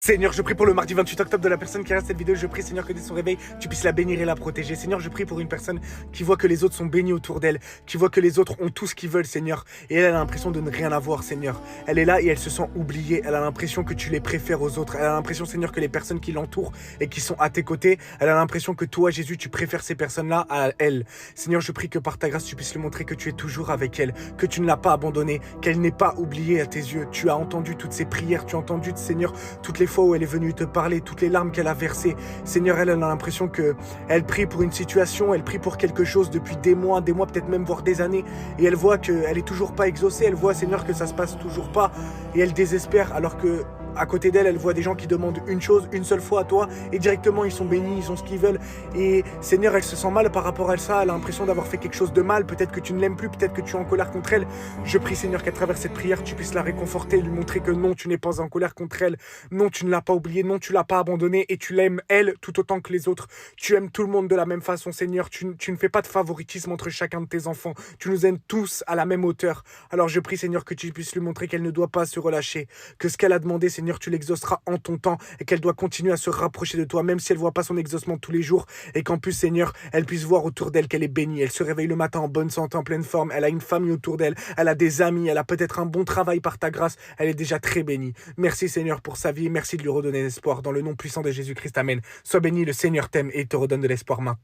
Seigneur, je prie pour le mardi 28 octobre de la personne qui regarde cette vidéo. Je prie, Seigneur, que dès son réveil, tu puisses la bénir et la protéger. Seigneur, je prie pour une personne qui voit que les autres sont bénis autour d'elle, qui voit que les autres ont tout ce qu'ils veulent, Seigneur. Et elle a l'impression de ne rien avoir, Seigneur. Elle est là et elle se sent oubliée. Elle a l'impression que tu les préfères aux autres. Elle a l'impression, Seigneur, que les personnes qui l'entourent et qui sont à tes côtés, elle a l'impression que toi, Jésus, tu préfères ces personnes-là à elle. Seigneur, je prie que par ta grâce, tu puisses lui montrer que tu es toujours avec elle, que tu ne l'as pas abandonnée, qu'elle n'est pas oubliée à tes yeux. Tu as entendu toutes ses prières, tu as entendu, Seigneur, toutes les fois où elle est venue te parler, toutes les larmes qu'elle a versées. Seigneur, elle a l'impression qu'elle prie pour une situation, elle prie pour quelque chose depuis des mois, peut-être même voire des années, et elle voit qu'elle est toujours pas exaucée, elle voit, Seigneur, que ça se passe toujours pas, et elle désespère, alors que à côté d'elle, elle voit des gens qui demandent une chose, une seule fois à toi, et directement ils sont bénis, ils ont ce qu'ils veulent. Et Seigneur, elle se sent mal par rapport à ça, elle a l'impression d'avoir fait quelque chose de mal, peut-être que tu ne l'aimes plus, peut-être que tu es en colère contre elle. Je prie, Seigneur, qu'à travers cette prière, tu puisses la réconforter, lui montrer que non, tu n'es pas en colère contre elle, non, tu ne l'as pas oubliée, non, tu l'as pas abandonnée, et tu l'aimes elle tout autant que les autres. Tu aimes tout le monde de la même façon, Seigneur, tu ne fais pas de favoritisme entre chacun de tes enfants, tu nous aimes tous à la même hauteur. Alors je prie, Seigneur, que tu puisses lui montrer qu'elle ne doit pas se relâcher, que ce qu'elle a demandé, Seigneur, tu l'exauceras en ton temps, et qu'elle doit continuer à se rapprocher de toi, même si elle voit pas son exaucement tous les jours, et qu'en plus, Seigneur, elle puisse voir autour d'elle qu'elle est bénie, elle se réveille le matin en bonne santé, en pleine forme, elle a une famille autour d'elle, elle a des amis, elle a peut-être un bon travail par ta grâce, elle est déjà très bénie. Merci, Seigneur, pour sa vie, merci de lui redonner l'espoir, dans le nom puissant de Jésus-Christ, amen. Sois béni, le Seigneur t'aime et te redonne de l'espoir maintenant.